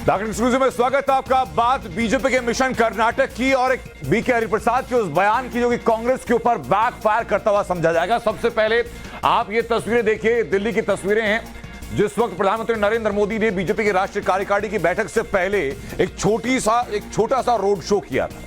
Doctor exclusive में स्वागत है आपका। बात बीजेपी के मिशन कर्नाटक की और एक बीके हरिप्रसाद के उस बयान की जो कि कांग्रेस के ऊपर बैकफायर करता हुआ समझा जाएगा। सबसे पहले आप ये तस्वीरें देखिए, दिल्ली की तस्वीरें हैं जिस वक्त प्रधानमंत्री नरेंद्र मोदी ने बीजेपी की राष्ट्रीय कार्यकारिणी की बैठक से पहले एक छोटा सा रोड शो किया था,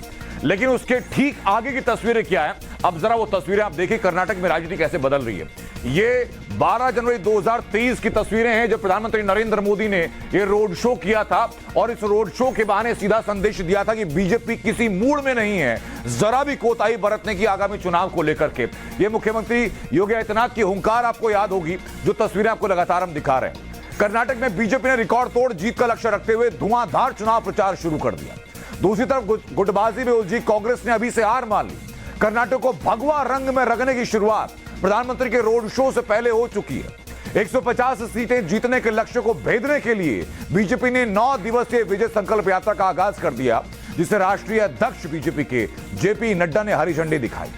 लेकिन उसके ठीक आगे की तस्वीरें क्या है, अब जरा वो तस्वीरें आप देखिए। कर्नाटक में राजनीति कैसे बदल रही है। ये 12 जनवरी 2023 की तस्वीरें हैं जब प्रधानमंत्री नरेंद्र मोदी ने ये रोड शो किया था और इस रोड शो के बहाने सीधा संदेश दिया था कि बीजेपी किसी मूड में नहीं है जरा भी कोताही बरतने की आगामी चुनाव को लेकर के। ये मुख्यमंत्री योगी आदित्यनाथ की हुंकार आपको याद होगी, जो तस्वीरें आपको लगातार हम दिखा रहे हैं। कर्नाटक में बीजेपी ने रिकॉर्ड तोड़ जीत का लक्ष्य रखते हुए धुआंधार चुनाव प्रचार शुरू कर दिया। दूसरी तरफ गुटबाजी में उलझी कांग्रेस ने अभी से हार मान ली। कर्नाटक को भगवा रंग में रंगने की शुरुआत प्रधानमंत्री के रोड शो से पहले हो चुकी है। 150 सीटें जीतने के लक्ष्य को भेदने के लिए बीजेपी ने 9 दिवसीय विजय संकल्प यात्रा का आगाज कर दिया, जिसे राष्ट्रीय अध्यक्ष बीजेपी के जेपी नड्डा ने हरी झंडी दिखाई।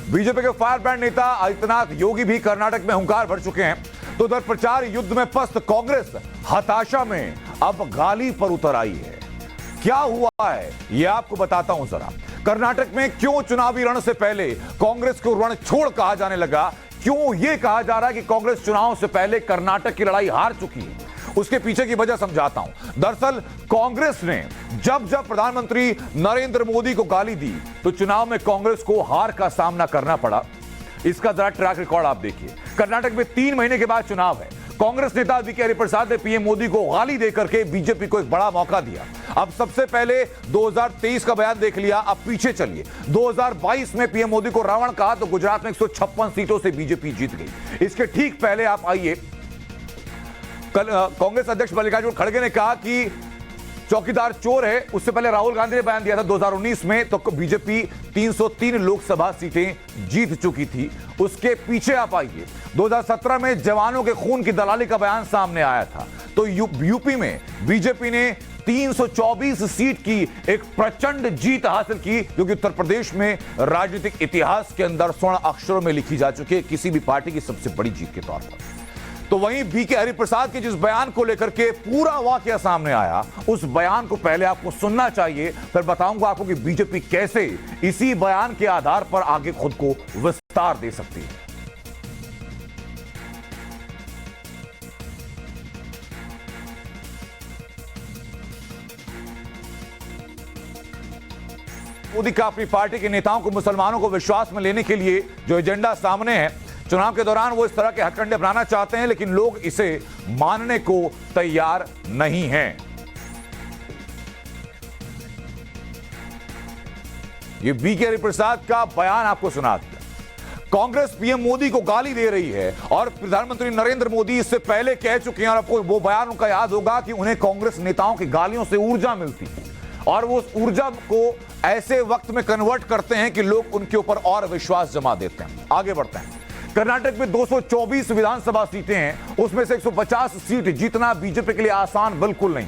बीजेपी के फायर ब्रांड नेता आदित्यनाथ योगी भी कर्नाटक में हुंकार भर चुके हैं, तो उधर प्रचार युद्ध में पस्त कांग्रेस हताशा में अब गाली पर उतर आई है। क्या हुआ है यह आपको बताता हूं जरा। कर्नाटक में क्यों चुनावी रण से पहले कांग्रेस को रण छोड़ कहा जाने लगा, क्यों यह कहा जा रहा है कि कांग्रेस चुनाव से पहले कर्नाटक की लड़ाई हार चुकी है, उसके पीछे की वजह समझाता हूं। दरअसल कांग्रेस ने जब प्रधानमंत्री नरेंद्र मोदी को गाली दी तो चुनाव में कांग्रेस को हार का सामना करना पड़ा। इसका जरा ट्रैक रिकॉर्ड आप देखिए। कर्नाटक में 3 महीने के बाद चुनाव है। कांग्रेस नेता बीके हरिप्रसाद ने पीएम मोदी को गाली देकर के बीजेपी को एक बड़ा मौका दिया। अब सबसे पहले 2023 का बयान देख लिया, अब पीछे चलिए। 2022 में पीएम मोदी को रावण कहा तो गुजरात में 156 सीटों से बीजेपी जीत गई। इसके ठीक पहले आप आइए, कल कांग्रेस अध्यक्ष मल्लिकार्जुन खड़गे ने कहा कि चौकीदार चोर है। उससे पहले राहुल गांधी ने बयान दिया था 2019 में, तो बीजेपी 303 लोकसभा सीटें जीत चुकी थी। उसके पीछे आप आइए, 2017 में जवानों के खून की दलाली का बयान सामने आया था, तो यूपी में बीजेपी ने 324 सीट की एक प्रचंड जीत हासिल की, जो कि उत्तर प्रदेश में राजनीतिक इतिहास के अंदर स्वर्ण अक्षरों में लिखी जा चुकी है किसी भी पार्टी की सबसे बड़ी जीत के तौर पर। तो वहीं बीके हरिप्रसाद के जिस बयान को लेकर के पूरा वाकया सामने आया, उस बयान को पहले आपको सुनना चाहिए, फिर बताऊंगा आपको कि बीजेपी कैसे इसी बयान के आधार पर आगे खुद को विस्तार दे सकती है। मोदी का अपनी पार्टी के नेताओं को मुसलमानों को विश्वास में लेने के लिए जो एजेंडा सामने है, चुनाव के दौरान वो इस तरह के हथकंडे अपनाना चाहते हैं, लेकिन लोग इसे मानने को तैयार नहीं हैं। ये बीके हरिप्रसाद का बयान आपको सुना दिया। कांग्रेस पीएम मोदी को गाली दे रही है और प्रधानमंत्री नरेंद्र मोदी इससे पहले कह चुके हैं, और आपको वो बयान उनका याद होगा कि उन्हें कांग्रेस नेताओं की गालियों से ऊर्जा मिलती है और वो उस ऊर्जा को ऐसे वक्त में कन्वर्ट करते हैं कि लोग उनके ऊपर और विश्वास जमा देते हैं। आगे बढ़ते हैं। कर्नाटक में 224 विधानसभा सीटें हैं, उसमें से 150 सीट जीतना बीजेपी के लिए आसान बिल्कुल नहीं,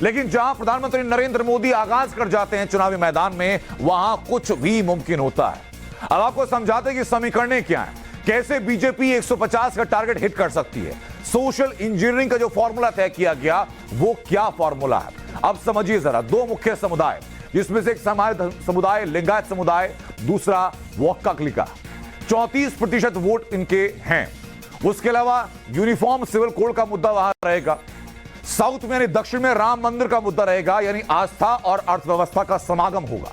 लेकिन जहां प्रधानमंत्री नरेंद्र मोदी आगाज कर जाते हैं चुनावी मैदान में, वहां कुछ भी मुमकिन होता है। अब आपको समझाते हैं कि समीकरण क्या है, कैसे बीजेपी 150 का टारगेट हिट कर सकती है। सोशल इंजीनियरिंग का जो फॉर्मूला तय किया गया, वो क्या फॉर्मूला है अब समझिए जरा। 2 मुख्य समुदाय, जिसमें से एक समुदाय लिंगायत समुदाय, दूसरा वोक्का क्लिका, 34% वोट इनके हैं। उसके अलावा यूनिफॉर्म सिविल कोड का मुद्दा वहां रहेगा। साउथ में यानी दक्षिण में राम मंदिर का मुद्दा रहेगा, यानी आस्था और अर्थव्यवस्था का समागम होगा।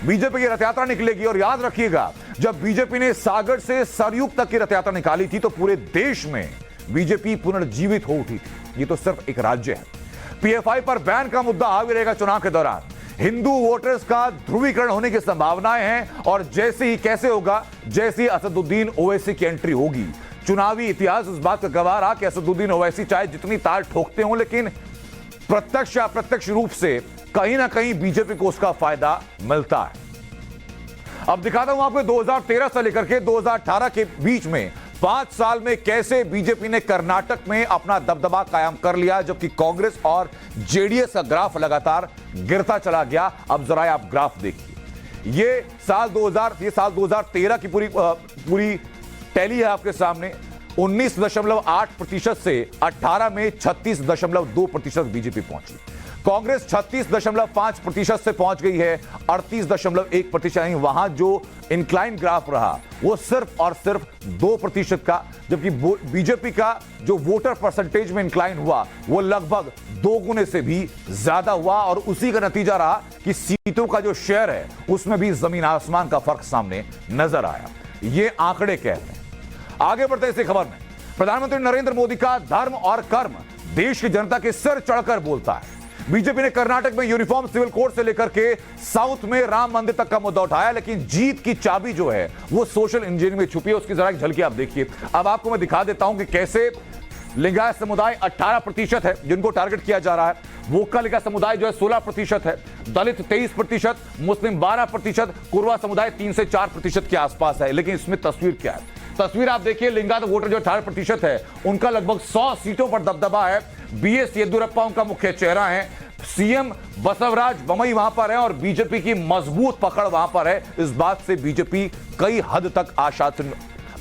बीजेपी की रथ यात्रा निकलेगी, और याद रखिएगा, जब बीजेपी ने सागर से सरयूग तक की रथ यात्रा निकाली थी तो पूरे देश में बीजेपी पुनर्जीवित हो उठी थी। ये तो सिर्फ एक राज्य है। पीएफआई पर बैन का मुद्दा हावी रहेगा चुनाव के दौरान। हिंदू वोटर्स का ध्रुवीकरण होने की संभावनाएं हैं, और जैसे ही कैसे होगा, जैसे ही असदुद्दीन ओवैसी की एंट्री होगी। चुनावी इतिहास इस बात का गवाह रहा कि असदुद्दीन ओवैसी चाहे जितनी ताल ठोकते हों, लेकिन प्रत्यक्ष या अप्रत्यक्ष रूप से कहीं ना कहीं बीजेपी को उसका फायदा मिलता है। अब दिखाता हूं आपको 2013 से लेकर के 2018 के बीच में 5 साल में कैसे बीजेपी ने कर्नाटक में अपना दबदबा कायम कर लिया, जबकि कांग्रेस और जेडीएस का ग्राफ लगातार गिरता चला गया। अब जरा आप ग्राफ देखिए। ये साल 2013 की पूरी टैली है आपके सामने। 19.8% से 18 में 36.2% बीजेपी पहुंची। कांग्रेस 36.5% से पहुंच गई है 38.1%। वहां जो इंक्लाइन ग्राफ रहा वो सिर्फ और सिर्फ 2% का, जबकि बीजेपी का जो वोटर परसेंटेज में इंक्लाइन हुआ वो लगभग 2 गुने से भी ज्यादा हुआ। और उसी का नतीजा रहा कि सीटों का जो शेयर है उसमें भी जमीन आसमान का फर्क सामने नजर आया। ये आंकड़े कहते हैं। आगे बढ़ते इसी खबर में, प्रधानमंत्री नरेंद्र मोदी का धर्म और कर्म देश की जनता के सिर चढ़कर बोलता है। बीजेपी ने कर्नाटक में यूनिफॉर्म सिविल कोड से लेकर के साउथ में राम मंदिर तक का मुद्दा उठाया, लेकिन जीत की चाबी जो है वो सोशल इंजीनियरिंग में छुपी है। उसकी जरा एक झलकी आप देखिए। अब आपको मैं दिखा देता हूं कि कैसे लिंगायत समुदाय 18% है जिनको टारगेट किया जा रहा है, वोक्का लिंगा समुदाय जो है 16% है, दलित 23%, मुस्लिम 12%, कुरवा समुदाय 3 से 4% के आसपास है। लेकिन इसमें तस्वीर क्या है? तस्वीर आप देखिए, लिंगायत वोटर जो 18% है उनका लगभग 100 सीटों पर दबदबा है। बीएस येदियुरप्पा उनका मुख्य चेहरा है, सीएम बसवराज बोम्मई वहां पर है और बीजेपी की मजबूत पकड़ वहां पर है। इस बात से बीजेपी कई हद तक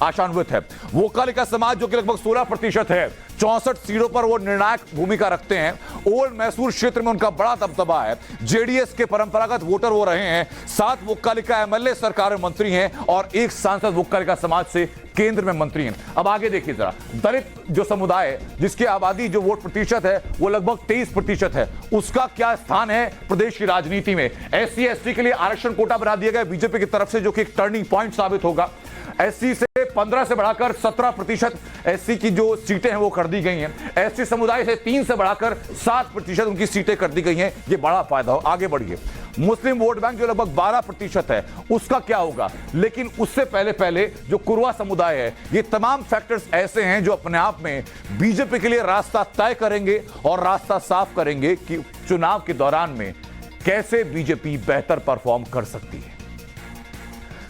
आशान्वित है। वोक्का समाज जो कि लगभग 16% है, 64 सीटों पर वो निर्णायक भूमिका रखते हैं। ओल्ड मैसूर क्षेत्र में उनका बड़ा दबदबा है। जेडीएस के परंपरागत वोटर वो रहे हैं। 7 वोक्का एमएलए सरकार में मंत्री हैं और 1 सांसद वोक्का समाज से केंद्र में मंत्री हैं। अब आगे देखिए जरा, दलित जो समुदाय है जिसकी आबादी जो वोट प्रतिशत है वो लगभग 23% है, उसका क्या स्थान है प्रदेश की राजनीति में? एससी एसटी के लिए आरक्षण कोटा बना दिया गया बीजेपी की तरफ से, जो कि एक टर्निंग पॉइंट साबित होगा। एससी से 15 से बढ़ाकर 17% एससी की जो सीटें हैं वो कर दी गई हैं। एसटी समुदाय से 3 से बढ़ाकर 7% उनकी सीटें कर दी गई हैं। ये बड़ा फायदा हो। आगे बढ़िए, मुस्लिम वोट बैंक जो लगभग 12% है उसका क्या होगा? लेकिन उससे पहले जो कुरवा समुदाय है, ये तमाम फैक्टर्स ऐसे हैं जो अपने आप में बीजेपी के लिए रास्ता तय करेंगे और रास्ता साफ करेंगे कि चुनाव के दौरान में कैसे बीजेपी बेहतर परफॉर्म कर सकती है।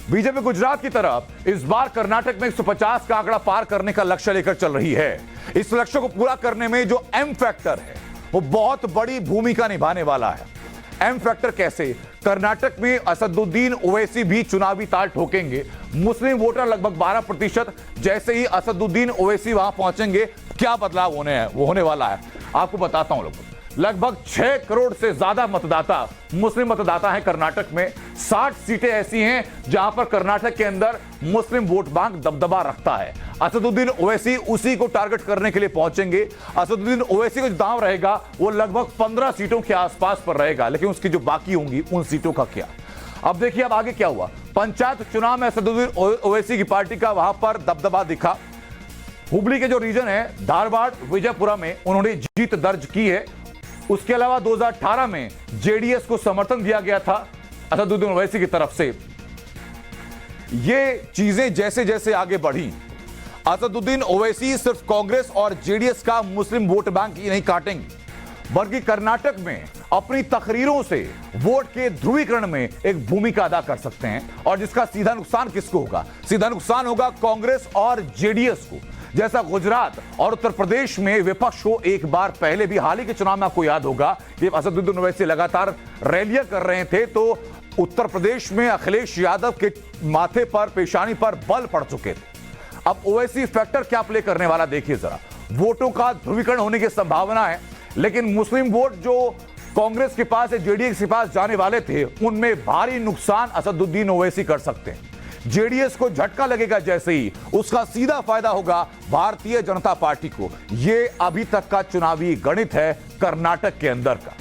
बीजेपी गुजरात की तरफ इस बार कर्नाटक में 150 का आंकड़ा पार करने का लक्ष्य लेकर चल रही है। इस लक्ष्य को पूरा करने में जो एम फैक्टर है वो बहुत बड़ी भूमिका निभाने वाला है। एम फैक्टर कैसे? कर्नाटक में असदुद्दीन ओवैसी भी चुनावी ताल ठोकेंगे। मुस्लिम वोटर लगभग 12%। जैसे ही असदुद्दीन ओवैसी वहां पहुंचेंगे, क्या बदलाव होने वाला है आपको बताता हूं। लगभग 6 करोड़ से ज्यादा मतदाता मुस्लिम मतदाता हैं कर्नाटक में। 60 सीटें ऐसी हैं जहां पर कर्नाटक के अंदर मुस्लिम वोट बैंक दबदबा रखता है। असदुद्दीन ओवैसी उसी को टारगेट करने के लिए पहुंचेंगे। असदुद्दीन ओवैसी का जो दांव रहेगा वो लगभग 15 सीटों के आसपास पर रहेगा, लेकिन उसकी जो बाकी होंगी उन सीटों का क्या? अब देखिए अब आगे क्या हुआ। पंचायत चुनाव में असदुद्दीन ओवैसी की पार्टी का वहां पर दबदबा दिखा। हुबली के जो रीजन है, धारवाड़, विजयपुरा में उन्होंने जीत दर्ज की है। उसके अलावा 2018 में जेडीएस को समर्थन दिया गया था असदुद्दीन ओवैसी की तरफ से। ये चीजें जैसे जैसे आगे बढ़ी, असदुद्दीन ओवैसी सिर्फ कांग्रेस और जेडीएस का मुस्लिम वोट बैंक ही नहीं काटेंगे, बल्कि कर्नाटक में अपनी तकरीरों से वोट के ध्रुवीकरण में एक भूमिका अदा कर सकते हैं। और जिसका सीधा नुकसान किसको होगा? सीधा नुकसान होगा कांग्रेस और जेडीएस को। जैसा गुजरात और उत्तर प्रदेश में विपक्ष को एक बार पहले भी हाल ही के चुनाव में आपको याद होगा कि असदुद्दीन ओवैसी लगातार रैलियां कर रहे थे, तो उत्तर प्रदेश में अखिलेश यादव के माथे पर, पेशानी पर बल पड़ चुके थे। अब ओवैसी फैक्टर क्या प्ले करने वाला देखिए जरा। वोटों का ध्रुवीकरण होने की संभावना है, लेकिन मुस्लिम वोट जो कांग्रेस के पास या जेडीएस के पास जाने वाले थे उनमें भारी नुकसान असदुद्दीन ओवैसी कर सकते हैं। जेडीएस को झटका लगेगा जैसे ही, उसका सीधा फायदा होगा भारतीय जनता पार्टी को। यह अभी तक का चुनावी गणित है कर्नाटक के अंदर का।